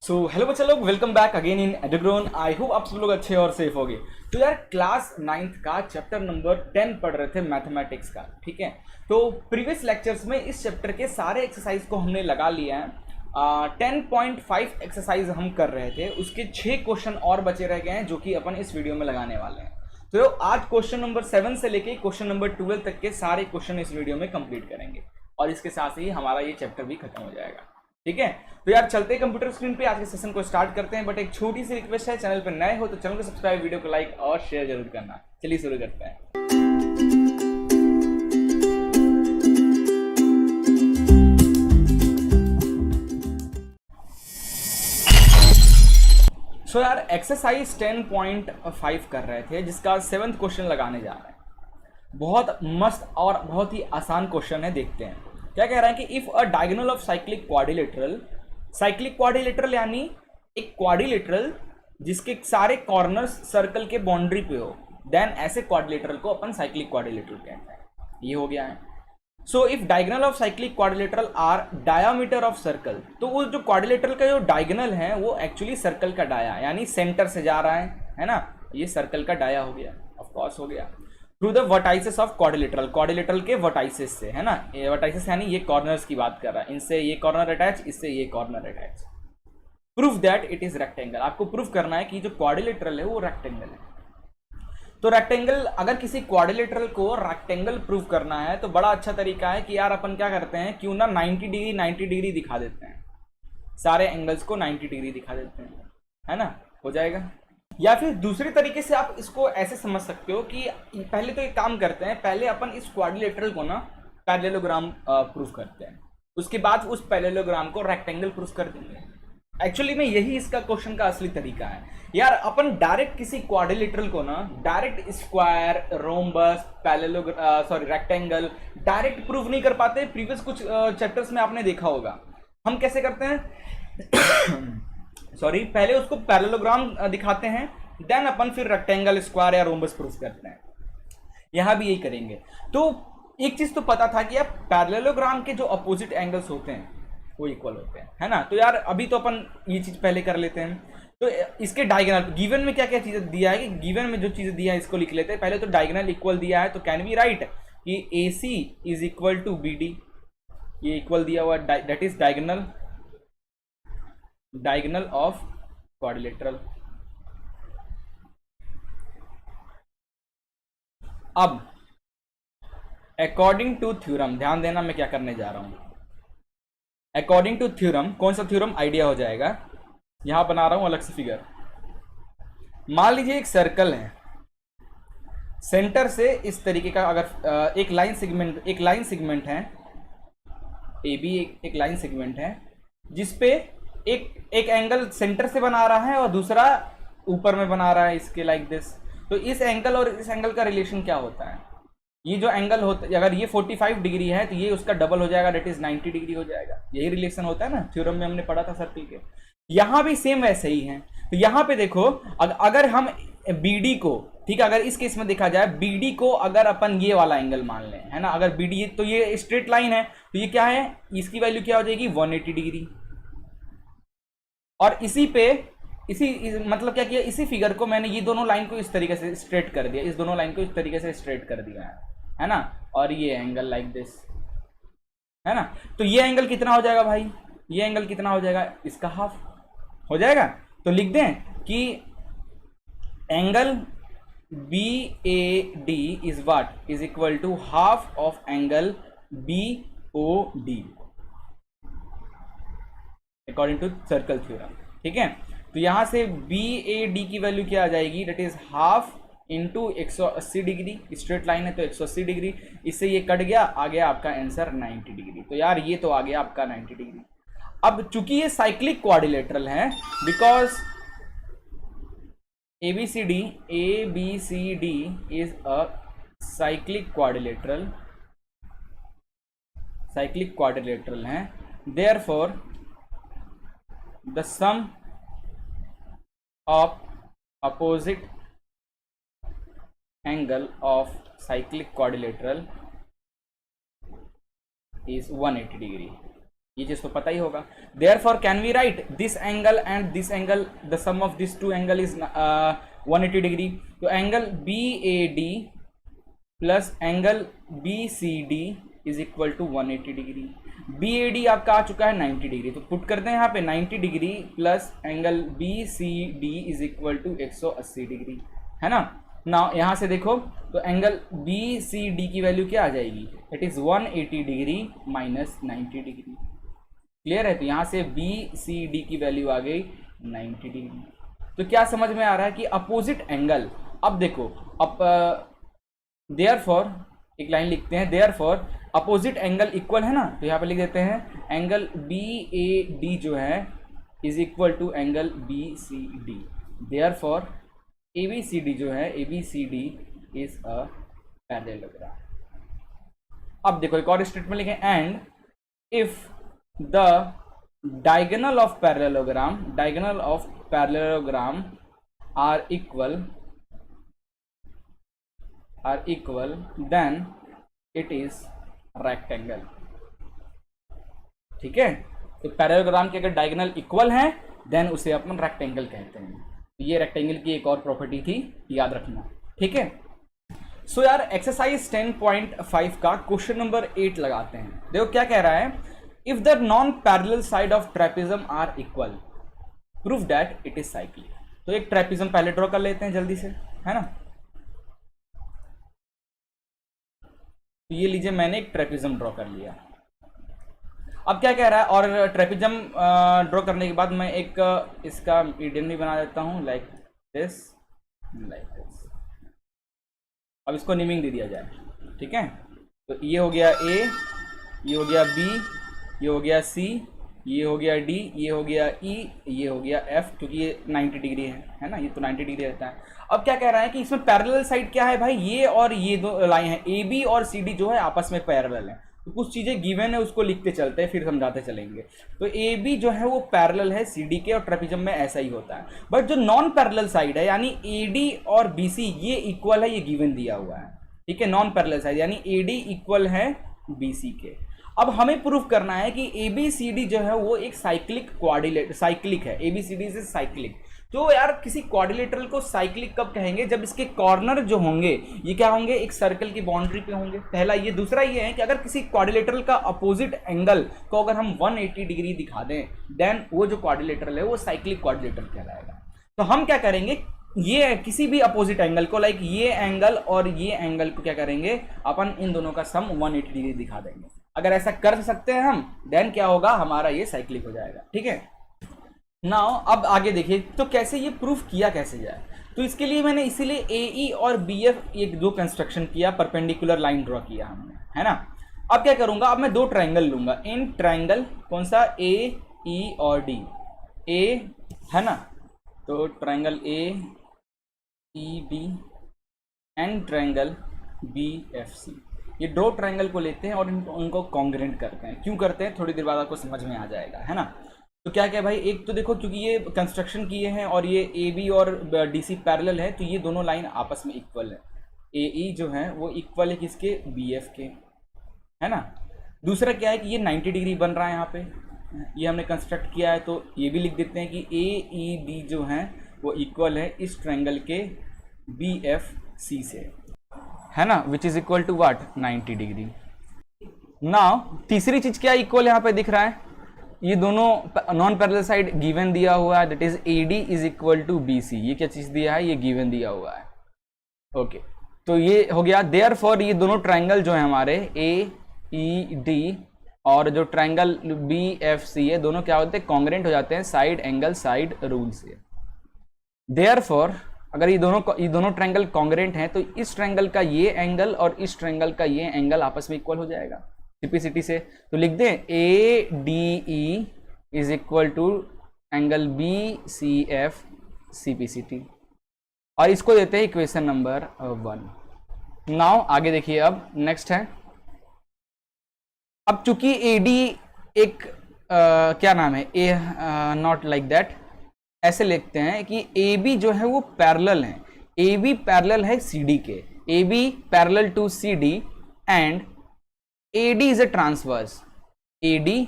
सो hello बच्चा लोग, welcome back again in Edugrown. I hope आप सब लोग अच्छे और सेफ होंगे। तो यार क्लास 9th का चैप्टर नंबर 10 पढ़ रहे थे मैथमेटिक्स का, ठीक है। तो प्रीवियस लेक्चर्स में इस चैप्टर के सारे एक्सरसाइज को हमने लगा लिया है। 10.5 एक्सरसाइज हम कर रहे थे, उसके 6 क्वेश्चन और बचे रह गए हैं जो कि अपन इस वीडियो में लगाने वाले हैं। तो आज क्वेश्चन नंबर 7 से लेके क्वेश्चन नंबर 12 तक के सारे क्वेश्चन इस वीडियो में कंप्लीट करेंगे और इसके साथ ही हमारा ये चैप्टर भी खत्म हो जाएगा, ठीक है। तो यार चलते कंप्यूटर स्क्रीन पे आज के सेशन को स्टार्ट करते हैं, बट एक छोटी सी रिक्वेस्ट है, चैनल पर नए हो तो चैनल को सब्सक्राइब, वीडियो को लाइक और शेयर जरूर करना। चलिए शुरू करते हैं। सो यार एक्सरसाइज 10.5 कर रहे थे जिसका 7th क्वेश्चन लगाने जा रहे हैं। बहुत मस्त और बहुत ही आसान क्वेश्चन है, देखते हैं क्या कह रहा है कि if a diagonal of cyclic quadrilateral यानी एक क्वाड्रिलेटरल जिसके सारे कॉर्नर्स सर्कल के बाउंड्री पे हो, देन ऐसे क्वाड्रिलेटरल को अपन साइक्लिक क्वाड्रिलेटरल कहते हैं। ये हो गया है। So if diagonal of cyclic quadrilateral are diameter of circle, तो वो जो क्वाड्रिलेटरल का जो डायगोनल है वो एक्चुअली सर्कल का डाया यानी सेंटर से जा रहा है ना, ये सर्कल का डाया हो गया, ऑफ कोर्स हो गया। Through the vertices of quadrilateral के वर्टाइसेस से, है ना, ये वर्टाइसेस यानी ये कॉर्नर्स की बात कर रहा है, इनसे ये कॉर्नर अटैच, इससे ये corner attach. Proof that it is rectangle, आपको प्रूफ करना है कि जो क्वाड्रिलेटरल है वो रेक्टेंगल है। तो रेक्टेंगल, अगर किसी क्वाड्रिलेटरल को रेक्टेंगल प्रूफ करना है तो बड़ा अच्छा तरीका है कि यार अपन क्या करते हैं, क्यों ना 90 डिग्री दिखा देते हैं, सारे एंगल्स को 90 डिग्री दिखा देते हैं, है ना, हो जाएगा। या फिर दूसरे तरीके से आप इसको ऐसे समझ सकते हो कि पहले तो एक काम करते हैं, पहले अपन इस क्वाड्रिलेटरल को ना पैरेललोग्राम प्रूफ करते हैं, उसके बाद उस पैरेललोग्राम को रेक्टेंगल प्रूफ कर देंगे। एक्चुअली में यही इसका क्वेश्चन का असली तरीका है यार। अपन डायरेक्ट किसी क्वाड्रिलेटरल को ना direct square, rhombus, rectangle direct proof नहीं कर पाते। प्रीवियस कुछ चैप्टर्स में आपने देखा होगा हम कैसे करते हैं सॉरी, पहले उसको पैरेललोग्राम दिखाते हैं, देन अपन फिर रेक्टेंगल, स्क्वायर या रोम्बस प्रूफ करते हैं। यहां भी यही करेंगे। तो एक चीज तो पता था कि यार पैरेललोग्राम के जो अपोजिट एंगल्स होते हैं वो इक्वल होते हैं, है ना। तो यार अभी तो अपन ये चीज पहले कर लेते हैं। तो इसके डायगोनल गिवन में क्या क्या चीजें दिया है कि गिवन में जो चीजें दिया है इसको लिख लेते हैं। पहले तो डायगोनल इक्वल दिया है, तो कैन बी राइट कि AC is equal to BD, ये इक्वल दिया हुआ, that is diagonal of quadrilateral. अब अकॉर्डिंग टू थ्योरम, ध्यान देना मैं क्या करने जा रहा हूं। अकॉर्डिंग टू थ्योरम, कौन सा थ्योरम आइडिया हो जाएगा, यहां बना रहा हूं अलग से फिगर। मान लीजिए एक सर्कल है, सेंटर से इस तरीके का अगर एक लाइन सेगमेंट है AB, एक लाइन सेगमेंट है जिसपे एक एंगल सेंटर से बना रहा है और दूसरा ऊपर में बना रहा है, इसके लाइक दिस। तो इस एंगल और इस एंगल का रिलेशन क्या होता है, ये जो एंगल होता है, अगर ये 45 डिग्री है तो ये उसका डबल हो जाएगा, डेट इज 90 डिग्री हो जाएगा। यही रिलेशन होता है ना, थ्योरम में हमने पढ़ा था सर्कल के। यहां भी सेम वैसे ही है। तो यहां पे देखो, अगर हम BD को, ठीक है, अगर इस केस में देखा जाए BD को अगर अपन ये वाला एंगल मान लें, है ना, अगर BD तो ये स्ट्रेट लाइन है, तो ये क्या है, इसकी वैल्यू क्या हो जाएगी 180 डिग्री। और मतलब क्या किया, इसी फिगर को मैंने ये दोनों लाइन को इस तरीके से स्ट्रेट कर दिया, इस दोनों लाइन को इस तरीके से स्ट्रेट कर दिया है ना, और ये एंगल लाइक दिस, है ना। तो ये एंगल कितना हो जाएगा भाई, ये एंगल कितना हो जाएगा, इसका हाफ हो जाएगा। तो लिख दें कि angle BAD is what, is equal to half of angle BOD according to circle theorem, ठीक है। तो यहां से BAD की वैल्यू क्या आ जाएगी, that is half into 180 degree, straight line है तो 180 डिग्री, इससे ये कट गया, आ गया आपका आंसर 90 डिग्री। तो यार ये तो आ गया आपका 90 डिग्री। अब चूंकि ये साइक्लिक क्वाड्रिलेटरल है, because ABCD is a cyclic quadrilateral है, therefore the sum of opposite angle of cyclic quadrilateral is 180 degree, ये चीज तो पता ही होगा। Therefore can we write this angle and this angle, the sum of this two angle is 180 degree. तो angle B A D plus angle B C D is equal to 180 degree. B A D आपका आ चुका है 90 degree, तो put करते हैं यहाँ पे 90 degree plus angle B C D is equal to 180 degree, है ना। ना यहाँ से देखो तो एंगल बी सी डी की वैल्यू क्या आ जाएगी, it is 180 degree minus 90 degree. Clear है, तो यहाँ से बी सी डी की वैल्यू आ गई 90 डिग्री। तो क्या समझ में आ रहा है कि अपोजिट एंगल, अब देखो अब देयरफॉर एक लाइन लिखते हैं, देयरफॉर अपोजिट एंगल इक्वल है ना, तो यहाँ पे लिख देते हैं एंगल बी ए डी जो है is equal to angle B C D. Therefore A B C D जो है, A B C D is a parallelogram. अब देखो एक और स्टेटमेंट लिखें, and if the diagonal of parallelogram are equal then it is rectangle. ठीक है, तो पैरेललोग्राम के अगर डायगोनल इक्वल हैं देन उसे अपन रेक्टेंगल कहते हैं। ये रेक्टेंगल की एक और प्रॉपर्टी थी, याद रखना। ठीक है, सो यार एक्सरसाइज 10.5 का क्वेश्चन नंबर 8 लगाते हैं। देखो क्या कह रहा है, if the non parallel side of trapezium are equal proof that it is cyclic. तो एक ट्रेपेजम पहले ड्रॉ कर लेते हैं जल्दी से, है ना। तो ये लीजिए मैंने एक ट्रेपेजम ड्रॉ कर लिया। अब क्या कह रहा है, और ट्रेपेजम ड्रॉ करने के बाद मैं एक इसका मीडियम भी बना देता हूँ, लाइक दिस। अब इसको नेमिंग दे दिया जाए, ठीक है। तो ये हो गया ए, ये हो गया बी, ये हो गया सी, ये हो गया डी, ये हो गया ई, ये हो गया एफ, क्योंकि ये 90 डिग्री है ना, ये तो 90 डिग्री रहता है। अब क्या कह रहा है कि इसमें पैरेलल साइड क्या है भाई, ये और ये दो लाइन है, ए बी और सी डी जो है आपस में पैरेलल है। तो कुछ चीज़ें गिवन है उसको लिखते चलते हैं, फिर समझाते चलेंगे। तो ए बी जो है वो पैरेलल है सी डी के, और ट्रेपेजम में ऐसा ही होता है। बट जो नॉन पैरेलल साइड है यानी ए डी और बी सी ये इक्वल है, ये गिवन दिया हुआ है। ठीक है, नॉन पैरेलल साइड यानी ए डी इक्वल है बी सी के। अब हमें प्रूफ करना है कि ए बी सी डी जो है वो एक साइक्लिक है। ए बी सी डी से साइक्लिक। तो यार किसी क्वाड्रिलेटरल को साइक्लिक कब कहेंगे, जब इसके कॉर्नर जो होंगे ये क्या होंगे, एक सर्कल की बाउंड्री पे होंगे। पहला ये। दूसरा ये है कि अगर किसी क्वाड्रिलेटरल का अपोजिट एंगल को अगर हम 180 डिग्री दिखा दें देन वो जो क्वाड्रिलेटरल है वो साइक्लिक क्वाड्रिलेटरल कहलाएगा। तो हम क्या करेंगे, ये किसी भी अपोजिट एंगल को, लाइक ये एंगल और ये एंगल को क्या करेंगे, अपन इन दोनों का सम 180 डिग्री दिखा देंगे। अगर ऐसा कर सकते हैं हम देन क्या होगा, हमारा ये साइक्लिक हो जाएगा। ठीक है, नाउ अब आगे देखिए तो कैसे ये प्रूफ किया कैसे जाए। तो इसके लिए मैंने इसीलिए ए ई और बी एफ एक दो कंस्ट्रक्शन किया, परपेंडिकुलर लाइन ड्रॉ किया हमने, है ना। अब क्या करूंगा, अब मैं दो ट्रायंगल लूंगा। इन ट्रायंगल कौन सा, ए ई और डी, ए है ना, तो triangle A E D and triangle B F C. ये दो ट्रायंगल को लेते हैं और उनको कॉन्ग्रेंट करते हैं। क्यों करते हैं थोड़ी देर बाद आपको समझ में आ जाएगा, है ना। तो क्या क्या भाई, एक तो देखो क्योंकि ये कंस्ट्रक्शन किए हैं और ये ए बी और डी सी पैरेलल है, तो ये दोनों लाइन आपस में इक्वल है। ए ई जो है वो इक्वल है किसके, बी एफ के, है ना। दूसरा क्या है कि ये 90 डिग्री बन रहा है यहाँ पे, ये हमने कंस्ट्रक्ट किया है, तो ये भी लिख देते हैं कि ए ई डी जो है वो इक्वल है इस ट्रायंगल के बी एफ सी से, है ना, which is equal to what, 90 डिग्री। नाउ तीसरी चीज क्या इक्वल यहाँ पे दिख रहा है, ये दोनों नॉन पैरेलल साइड गिवन दिया हुआ है, that is A D is equal to B C. ये क्या चीज दिया है, ये गिवन दिया हुआ है। ओके, तो ये हो गया। देयरफॉर ये दोनों ट्रायंगल जो है हमारे ए ई डी और जो ट्रायंगल बी एफ सी है, दोनों क्या होते हैं, कॉन्ग्रेंट हो जाते हैं साइड एंगल साइड रूल से। देयरफॉर अगर ये दोनों ट्रायंगल कॉन्ग्रेंट हैं तो इस ट्रायंगल का ये एंगल और इस ट्रायंगल का ये एंगल आपस में इक्वल हो जाएगा टिपिसिटी से। तो लिख दें A D E is equal to angle B C F C P C T, और इसको देते हैं इक्वेशन नंबर 1। नाउ आगे देखिए, अब नेक्स्ट है, अब चूंकि ए डी एक क्या नाम है, ए नॉट लाइक दैट, ऐसे लिखते हैं कि ए बी जो है वो पैरेलल है, ए बी पैरेलल है सी डी के, A B parallel to C D and AD is a transverse, AD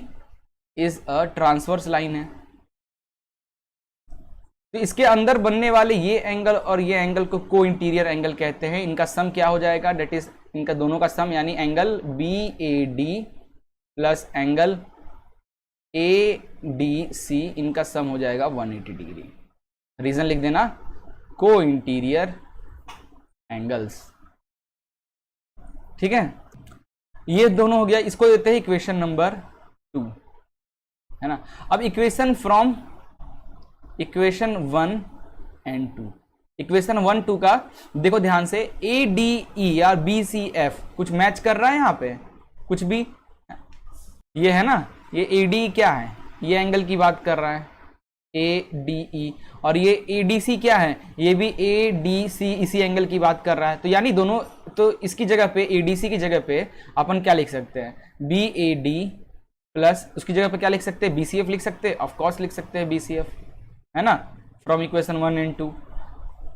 is a transverse line है। तो इसके अंदर बनने वाले ये एंगल और ये एंगल को को इंटीरियर एंगल कहते हैं। इनका सम क्या हो जाएगा, डेट इज इनका दोनों का सम, यानी angle B A D plus angle A D C, इनका सम हो जाएगा 180 डिग्री। रीजन लिख देना, को इंटीरियर एंगल्स। ठीक है, ये दोनों हो गया। इसको देते हैं इक्वेशन नंबर 2, है ना। अब equation from equation 1 and 2, equation 1 2 का देखो ध्यान से, ए डी ई या बी सी एफ कुछ मैच कर रहा है यहाँ पे, कुछ भी, ये है ना, ये ए डी क्या है, ये एंगल की बात कर रहा है ए डी ई, और ये ए डी सी क्या है, ये भी ए डी सी इसी एंगल की बात कर रहा है। तो यानी दोनों, तो इसकी जगह पे ए डी सी की जगह पे अपन क्या लिख सकते हैं, बी ए डी प्लस उसकी जगह पे क्या लिख सकते हैं, बी सी एफ लिख सकते हैं, ऑफकोर्स लिख सकते हैं बी सी एफ, है ना, from equation 1 and 2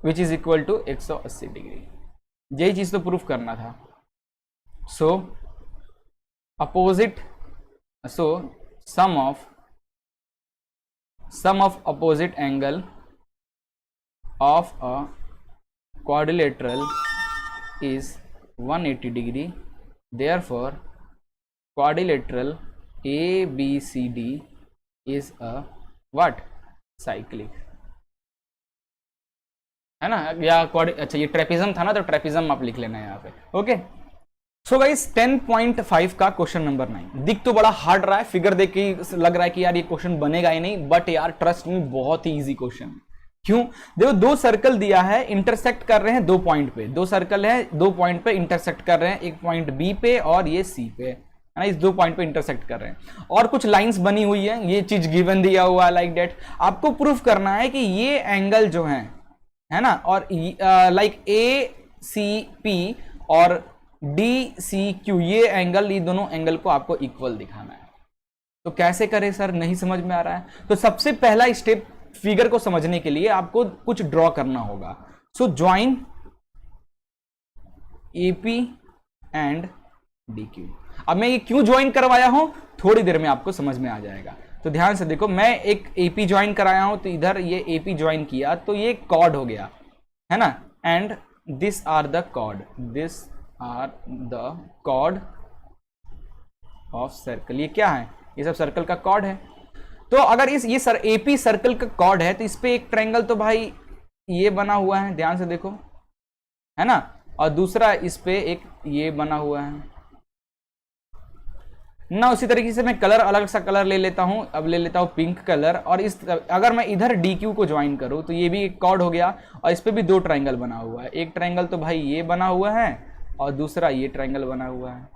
which is equal to 180 degree. यही चीज तो प्रूफ करना था। So opposite, so sum of opposite angle of a quadrilateral is 180 degree, therefore quadrilateral ABCD is a what, cyclic, है ना, या अच्छा ये ट्रेपिज्म था ना, तो ट्रेपिज्म आप लिख लेना यहाँ पे। ओके, सो गाइस 10.5 का क्वेश्चन नंबर 9 दिख तो बड़ा हार्ड रहा है, फिगर देख के लग रहा है कि यार ये क्वेश्चन बनेगा ही नहीं, बट यार ट्रस्ट मी बहुत ही इजी क्वेश्चन है। क्यों, देखो दो सर्कल दिया है, इंटरसेक्ट कर रहे हैं दो पॉइंट पे, दो सर्कल है दो पॉइंट पे इंटरसेक्ट कर रहे हैं, एक पॉइंट बी पे और ये सी पे, है ना, इस दो पॉइंट पे इंटरसेक्ट कर रहे हैं, और कुछ लाइंस बनी हुई है, ये चीज गिवन दिया हुआ है लाइक डेट। आपको प्रूफ करना है कि ये एंगल जो है ना, और लाइक ए सी पी और डी सी क्यू, ये एंगल, ये दोनों एंगल को आपको इक्वल दिखाना है। तो कैसे करें सर, नहीं समझ में आ रहा है। तो सबसे पहला स्टेप फिगर को समझने के लिए आपको कुछ ड्रॉ करना होगा। सो join AP and D Q. अब मैं ये क्यों ज्वाइन करवाया हूं, थोड़ी देर में आपको समझ में आ जाएगा। तो ध्यान से देखो, मैं एक एपी ज्वाइन कराया हूं, तो इधर ये एपी ज्वाइन किया, तो ये कॉर्ड हो गया, है ना, and this are the chord, this are the chord of circle. ये क्या है, ये सब सर्कल का कॉर्ड है। तो अगर ये एपी सर्कल का कॉर्ड है, तो इस पे एक ट्रायंगल तो भाई ये बना हुआ है, ध्यान से देखो, है ना, और दूसरा इस पे एक ये बना हुआ है ना। उसी तरीके से मैं कलर, अलग सा कलर ले लेता हूं, अब ले लेता हूं पिंक कलर, और इस अगर मैं इधर डी क्यू को ज्वाइन करूं, तो ये भी एक कॉर्ड हो गया, और इस पे भी दो ट्रायंगल बना हुआ है। एक ट्रायंगल तो भाई ये बना हुआ है, और दूसरा ये ट्रायंगल बना हुआ है।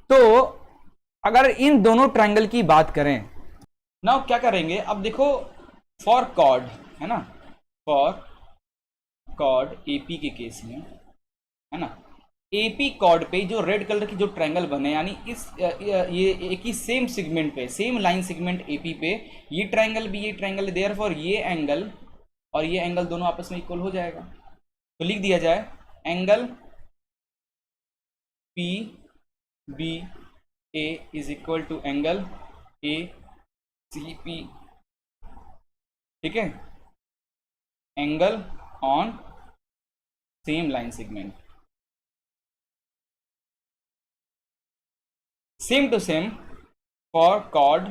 तो अगर इन दोनों ट्रायंगल की बात करें, नाउ क्या करेंगे, अब देखो फॉर कॉर्ड, है ना, फॉर कॉर्ड एपी के केस में, है ना, एपी कॉर्ड पे जो रेड कलर की जो ट्रायंगल बने, यानी इस ये एक ही सेम सेगमेंट पे, सेम लाइन सेगमेंट एपी पे, ये ट्रायंगल भी ये ट्रायंगल, देयरफॉर ये एंगल और ये एंगल दोनों आपस में इक्वल हो जाएगा। तो लिख दिया जाए angle P B A is equal to angle A C P, ठीक है, angle on same line segment. Same to same for chord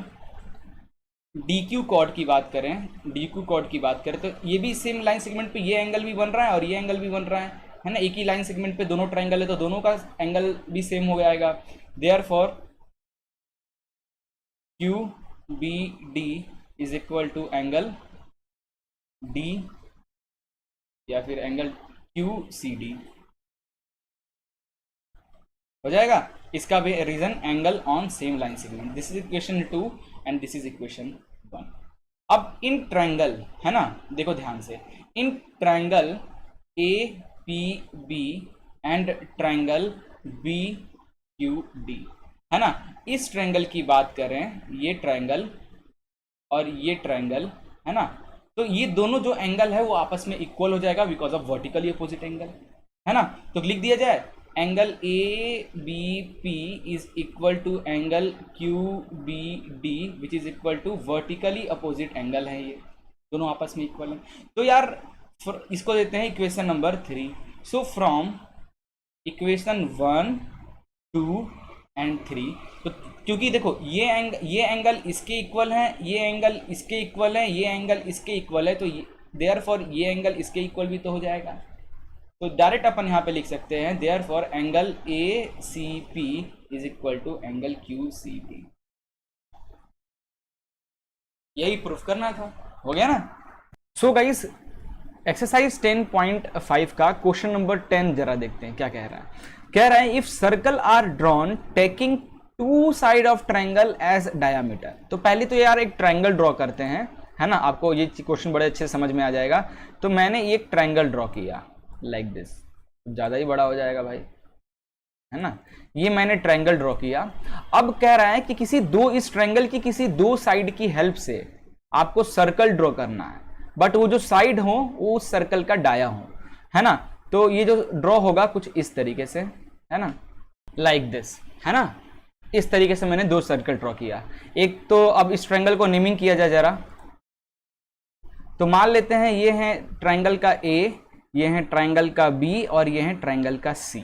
D Q chord की बात करें, डी क्यू कॉर्ड की बात करें, तो ये भी सेम लाइन सेगमेंट पे ये एंगल भी बन रहा है और ये एंगल भी बन रहा है ना, एक ही लाइन सेगमेंट पे दोनों ट्रायंगल है, तो दोनों का एंगल भी सेम हो जाएगा। Therefore Q B D is equal to angle D या फिर एंगल क्यू सी डी हो जाएगा। इसका भी reason angle on same line segment. This is equation 2 and this is equation 1। अब इन ट्रायंगल, है ना, देखो ध्यान से, in triangle A P B and triangle B Q D, है ना, इस ट्रायंगल की बात करें, ये ट्रायंगल और ये ट्रायंगल, है ना, तो ये दोनों जो एंगल है वो आपस में इक्वल हो जाएगा because of vertically opposite angle, है ना। तो लिख दिया जाए angle A B P is equal to angle Q B D which is equal to vertically opposite angle है, ये दोनों आपस में इक्वल है। तो यार इसको देते हैं equation number 3। So from equation 1, 2 and 3, तो क्योंकि देखो ये एंगल इसके इक्वल है, ये एंगल इसके इक्वल है, ये एंगल इसके इक्वल है, तो देयरफॉर ये एंगल इसके इक्वल भी तो हो जाएगा। तो डायरेक्ट अपन यहाँ पे लिख सकते हैं therefore angle A C P is equal to angle Q C P. यही प्रूफ करना था, हो गया ना। सो गाइस एक्सरसाइज 10.5 का क्वेश्चन नंबर 10 जरा देखते हैं क्या कह रहा है। कह रहा है if circle are drawn taking two side of triangle as diameter. तो पहले तो यार एक ट्रायंगल ड्रॉ करते हैं, है ना, आपको ये क्वेश्चन बड़े अच्छे से समझ में आ जाएगा। तो मैंने एक ट्रायंगल ड्रॉ किया लाइक दिस, ज़्यादा ही बड़ा हो जाएगा भाई, है ना। ये मैंने ट्रायंगल ड्रॉ किया। अब कह रहा है कि इस ट्रायंगल की किसी दो साइड की हेल्प से आपको सर्कल ड्रॉ करना है, बट वो जो साइड हो वो उस सर्कल का डाया हो, है ना। तो ये जो ड्रॉ होगा कुछ इस तरीके से, है ना, लाइक दिस, है ना। इस तरीके से मैंने दो सर्कल ड्रॉ किया। एक तो अब इस ट्रायंगल को नेमिंग किया जाए जरा। तो मान लेते हैं ये है ट्रायंगल का ए, ये है ट्रायंगल का बी और ये है ट्रायंगल का सी,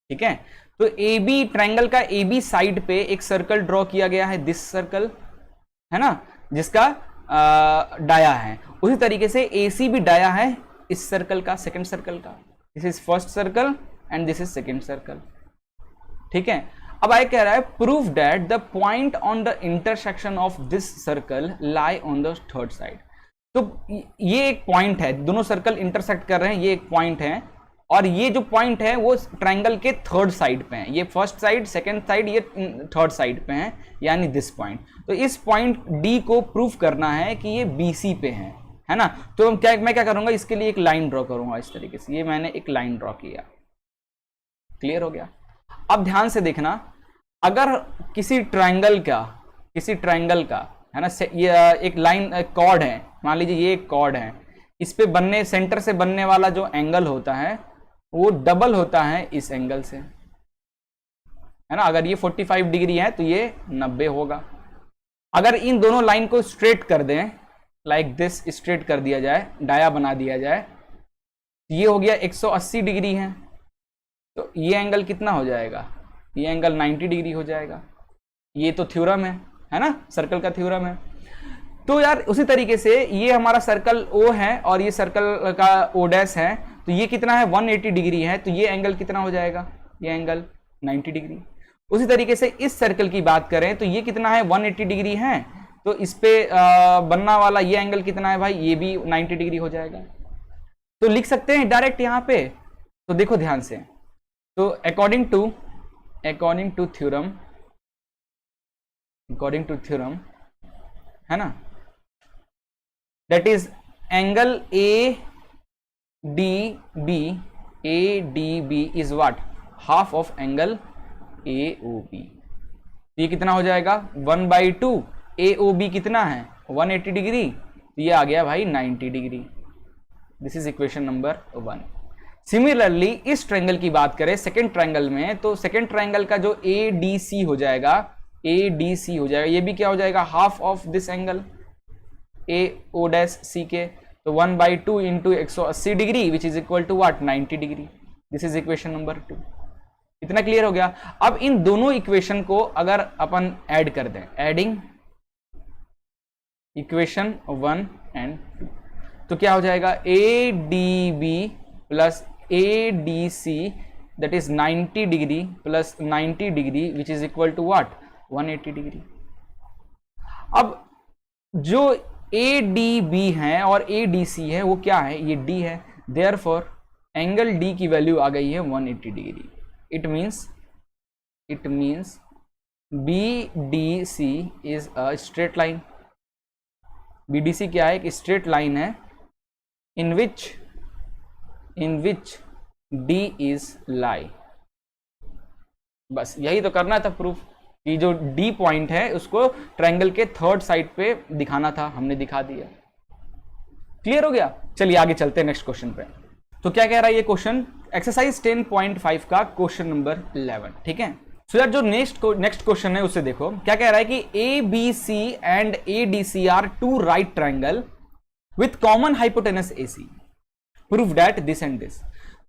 ठीक है। तो ए बी ट्रायंगल का ए बी साइड पे एक सर्कल ड्रॉ किया गया है, दिस सर्कल, है ना, जिसका डाया है। उसी तरीके से ए सी भी डाया है इस सर्कल का, सेकंड सर्कल का। This is first circle and this is second circle, ठीक है। अब आगे कह रहा है prove that the point on the intersection of this circle lie on the third side. तो ये एक पॉइंट है, दोनों सर्कल इंटरसेक्ट कर रहे हैं, ये एक पॉइंट है, और ये जो पॉइंट है वो ट्रायंगल के थर्ड साइड पे है। ये फर्स्ट साइड, सेकंड साइड, ये थर्ड साइड पे है, यानी दिस पॉइंट। तो इस पॉइंट डी को प्रूफ करना है कि ये बीसी पे है ना। तो मैं क्या करूंगा, इसके लिए एक लाइन ड्रॉ करूंगा इस तरीके से। ये मैंने एक लाइन ड्रॉ किया, क्लियर हो गया। अब ध्यान से देखना, अगर किसी ट्रायंगल का है ना, ये एक लाइन कॉर्ड है, मान लीजिए ये एक कॉर्ड है, इस पे बनने सेंटर से बनने वाला जो एंगल होता है वो डबल होता है इस एंगल से, है ना। अगर ये 45 डिग्री है तो ये 90 होगा। अगर इन दोनों लाइन को स्ट्रेट कर दें, लाइक दिस, स्ट्रेट कर दिया जाए, डाया बना दिया जाए, तो ये हो गया 180 डिग्री है। तो ये एंगल कितना हो जाएगा, ये एंगल 90 डिग्री हो जाएगा। ये तो थ्योरम है ना, सर्कल का थ्योरम है। तो यार उसी तरीके से ये हमारा सर्कल O है और ये सर्कल का O डैश है, तो ये कितना है, 180 डिग्री है। तो ये एंगल कितना हो जाएगा, ये एंगल 90 डिग्री। उसी तरीके से इस सर्कल की बात करें तो ये कितना है, 180 डिग्री है। तो इस पे बनना वाला ये एंगल कितना है भाई, ये भी 90 डिग्री हो जाएगा। तो लिख सकते हैं डायरेक्ट यहाँ पे। तो देखो ध्यान से, तो अकॉर्डिंग टू थ्योरम, है ना, that is angle ADB is what, half of angle AOB। ये कितना हो जाएगा, 1/2। AOB कितना है, 180 डिग्री, तो ये आ गया भाई 90 degree. This is equation number 1। Similarly इस ट्रायंगल की बात करें सेकेंड ट्रायंगल में, तो सेकेंड ट्रायंगल का जो ADC हो जाएगा, ये भी क्या हो जाएगा, half of this angle AOC के। तो 1/2 into 180 degree which is equal to what, 90 degree. This is equation number 2। इतना क्लियर हो गया। अब इन दोनों इक्वेशन को अगर अपन ऐड कर दें, एडिंग इक्वेशन 1 एंड 2, तो क्या हो जाएगा, ADB plus ADC that is 90 degree plus 90 degree which is equal to what, 180 degree. अब जो ADB है और ADC है वो क्या है, ये D है। देयरफॉर एंगल D की वैल्यू आ गई है 180 degree. It means BDC is a straight line. BDC क्या है, एक स्ट्रेट लाइन है इन विच D इज लाई। बस यही तो करना था प्रूफ, कि जो D पॉइंट है उसको ट्रायंगल के थर्ड साइड पे दिखाना था, हमने दिखा दिया। क्लियर हो गया। चलिए आगे चलते हैं नेक्स्ट क्वेश्चन पे। तो क्या कह रहा है ये क्वेश्चन, एक्सरसाइज 10.5 का क्वेश्चन नंबर 11, ठीक है। सो यार जो नेक्स्ट क्वेश्चन है उसे देखो, क्या कह रहा है कि A B C and A D C are two right triangle with common hypotenuse A C, prove that this and this.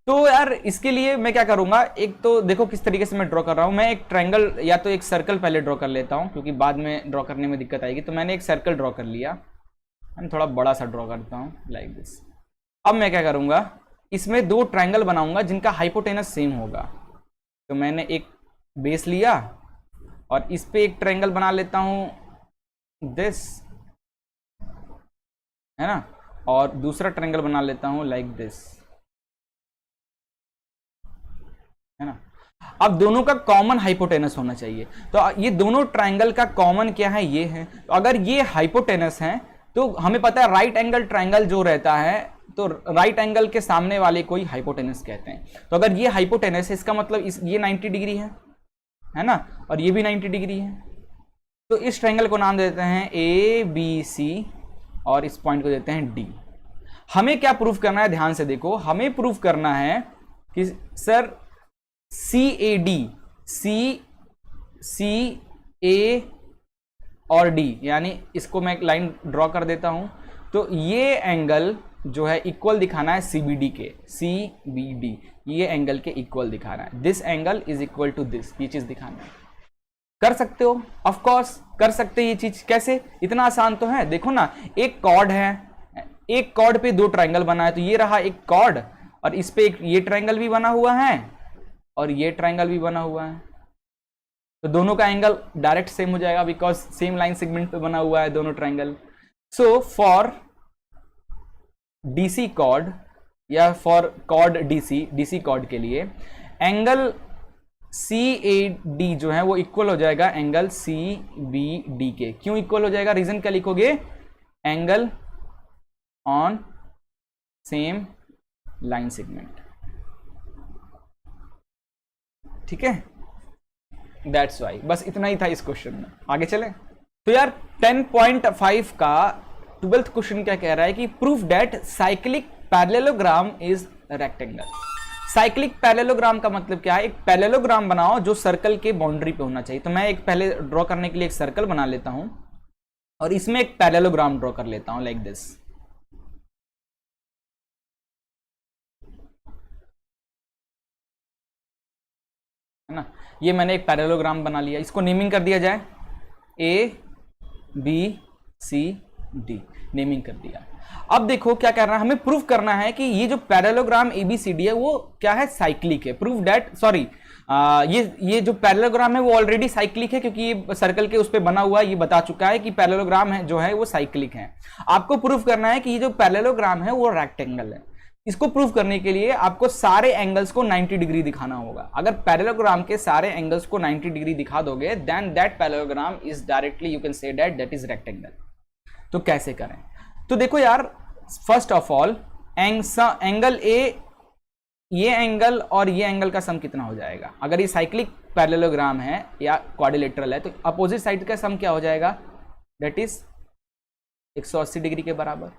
तो यार इसके लिए मैं क्या करूंगा, एक तो देखो किस तरीके से मैं ड्रॉ कर रहा हूं। मैं एक ट्राइंगल या तो एक सर्कल पहले ड्रॉ कर लेता हूं, क्योंकि बाद में ड्रॉ करने में दिक्कत आएगी। तो मैंने एक सर्कल ड्रॉ कर लिया, मैं थोड़ा बड़ा सा ड्रॉ करता हूं लाइक दिस। अब मैं क्या करूंगा, इसमें दो ट्राइंगल बनाऊंगा जिनका हाइपोटेनस सेम होगा। तो मैंने एक बेस लिया और इस पे एक ट्राइंगल बना लेता हूं दिस, है ना, और दूसरा ट्राइंगल बना लेता हूं लाइक दिस, है ना। अब दोनों का कॉमन हाइपोटेनस होना चाहिए। तो ये दोनों ट्राइंगल का कॉमन क्या है, ये है। तो अगर ये हाइपोटेनस है तो हमें पता है राइट एंगल ट्राइंगल जो रहता है, तो राइट एंगल के सामने वाले को ही हाइपोटेनस कहते हैं। तो अगर ये हाइपोटेनस है, इसका मतलब ये 90 डिग्री है ना, और ये भी 90 डिग्री है। तो इस ट्राइंगल को नाम देते हैं ए बी सी और इस पॉइंट को देते हैं डी। हमें क्या प्रूफ करना है, ध्यान से देखो, हमें प्रूफ करना है कि सर सी ए डी, सी ए और डी, यानी इसको मैं एक लाइन ड्रॉ कर देता हूं। तो ये एंगल जो है इक्वल दिखाना है सीबीडी के, सीबीडी ये एंगल के इक्वल दिखाना है। This angle is equal to this, ये चीज दिखाना है। कर सकते हो, ऑफ कोर्स कर सकते हैं। ये चीज कैसे, इतना आसान तो है। देखो ना, एक कॉर्ड है, एक कॉर्ड पे दो ट्राइंगल बना है। तो ये रहा एक कॉर्ड और इस पे एक ये ट्राइंगल भी बना हुआ है और ये ट्राइंगल भी बना हुआ है। तो दोनों का एंगल डायरेक्ट सेम हो जाएगा, बिकॉज सेम लाइन सेगमेंट पे बना हुआ है दोनों triangle. So for DC chord या फॉर कॉर्ड डीसी कॉर्ड के लिए एंगल सी ए डी जो है वो इक्वल हो जाएगा एंगल सी बी डी के। क्यों इक्वल हो जाएगा, रीजन क्या लिखोगे, angle on same line segment, ठीक है। दैट्स वाई, बस इतना ही था इस क्वेश्चन में। आगे चले तो यार 10.5 का 12th क्वेश्चन क्या कह रहा है कि proof that cyclic parallelogram is rectangle. Cyclic parallelogram का मतलब क्या है, एक पैरेललोग्राम बनाओ जो सर्कल के बाउंड्री पे होना चाहिए। तो मैं एक पहले ड्रॉ करने के लिए एक सर्कल बना लेता हूं और इसमें एक पैरेललोग्राम ड्रॉ कर लेता हूं लाइक दिस, है ना। ये मैंने एक पैरेललोग्राम बना लिया, इसको नेमिंग कर दिया जाए A B C D, naming कर दिया। अब देखो क्या करना है, हमें प्रूफ करना है कि ये जो पैरेललोग्राम एबीसीडी है वो क्या है, साइक्लिक है। प्रूफ दैट, सॉरी, ये जो पैरेललोग्राम है वो ऑलरेडी साइक्लिक है, क्योंकि ये सर्कल के उस पे बना हुआ है, ये बता चुका है कि पैरेललोग्राम है जो है वो साइक्लिक है। आपको प्रूफ करना है कि ये जो पैरेललोग्राम है वो रेक्टेंगल है। इसको प्रूफ करने के लिए आपको सारे एंगल्स को 90 डिग्री दिखाना होगा। अगर पैरेललोग्राम के सारे एंगल्स को 90 डिग्री दिखा दोगे, then that parallelogram is directly you can say that is rectangle. तो कैसे करें, तो देखो यार, first of all angle A, ये एंगल और ये एंगल का सम कितना हो जाएगा। अगर ये साइक्लिक पैरेललोग्राम है या क्वाड्रिलेटरल है तो अपोजिट साइड का सम क्या हो जाएगा, दैट इज 180 डिग्री के बराबर।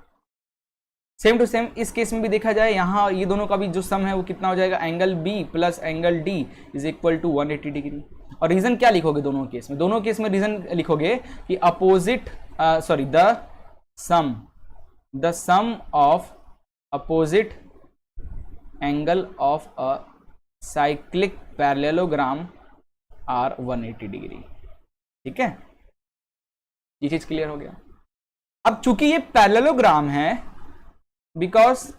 सेम टू सेम इस केस में भी देखा जाए, यहां ये दोनों का भी जो सम है वो कितना हो जाएगा, angle B plus angle D is equal to 180 degree. और रीजन क्या लिखोगे दोनों केस में, दोनों केस में रीजन लिखोगे कि opposite, sorry, the sum of opposite angle of a cyclic parallelogram are 180 degree, ठीक है। ये चीज क्लियर हो गया। अब चूंकि ये पैरेललोग्राम है, because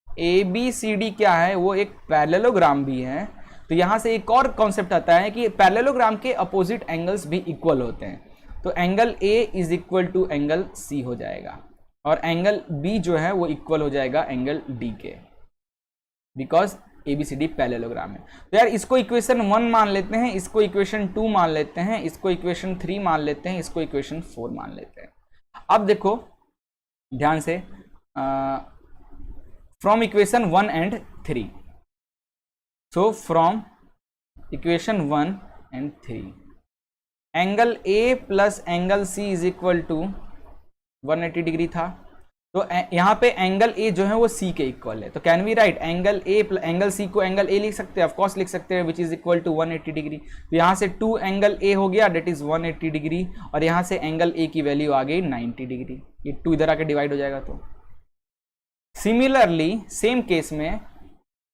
A B C D क्या है, वो एक पैरेललोग्राम भी है, तो यहां से एक और कॉन्सेप्ट आता है कि पैरेललोग्राम के अपोजिट एंगल्स भी इक्वल होते हैं। तो angle A is equal to angle C हो जाएगा और एंगल बी जो है वो इक्वल हो जाएगा एंगल डी के, because A B C D parallelogram है। तो यार इसको इक्वेशन 1 मान लेते हैं, इसको इक्वेशन 2 मान लेते हैं, इसको इक्वेशन 3 मान लेते हैं, इसको इक्वेशन 4 मान लेते हैं। अब देखो ध्यान से, from equation 1 and 3, so from equation 1 and 3 angle A plus angle C is equal to 180 degree था। तो यहाँ पे एंगल ए जो है वो सी के इक्वल है, तो can we write angle A angle C को एंगल ए लिख सकते हैं, ऑफ कोर्स लिख सकते हैं, which is equal to 180 degree. तो यहाँ से 2 एंगल ए हो गया, डेट इज 180 डिग्री, और यहाँ से एंगल ए की वैल्यू आ गई 90 डिग्री। ये 2 इधर आके डिवाइड हो जाएगा। तो सिमिलरली सेम केस में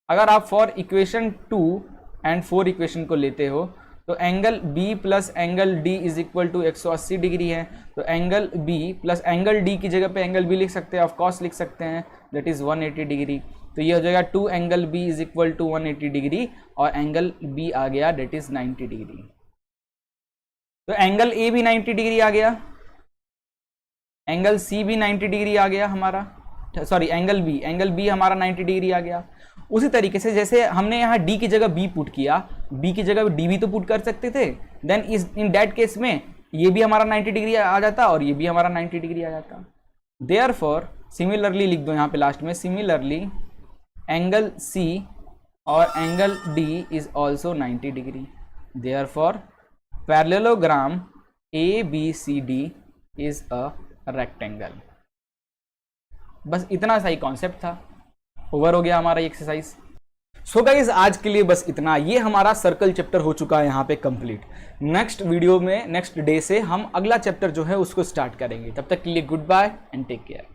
अगर आप फॉर इक्वेशन 2 एंड 4 इक्वेशन को लेते हो, तो angle B plus angle D is equal to 180 degree है। तो angle B plus angle D की जगह पे एंगल बी लिख सकते हैं, ऑफ कोर्स लिख सकते हैं, दैट इज 180 डिग्री। तो ये हो जाएगा 2 angle B is equal to 180 degree, और एंगल बी आ गया डेट इज 90 डिग्री। तो एंगल ए भी 90 डिग्री आ गया, एंगल सी भी 90 डिग्री आ गया हमारा, सॉरी एंगल बी हमारा 90 डिग्री आ गया। उसी तरीके से जैसे हमने यहाँ D की जगह B पुट किया, B की जगह D भी तो पुट कर सकते थे, देन इन दैट केस में ये भी हमारा 90 डिग्री आ जाता और ये भी हमारा 90 डिग्री आ जाता। देयरफॉर सिमिलरली लिख दो यहाँ पे लास्ट में, सिमिलरली एंगल C और angle D is also 90 degree. Therefore parallelogram ABCD is a rectangle. बस इतना सा ही कॉन्सेप्ट था, ओवर हो गया हमारा एक्सरसाइज। सो गाइस आज के लिए बस इतना, ये हमारा सर्कल चैप्टर हो चुका है यहाँ पे कंप्लीट। नेक्स्ट वीडियो में नेक्स्ट डे से हम अगला चैप्टर जो है उसको स्टार्ट करेंगे। तब तक के लिए good bye and take care.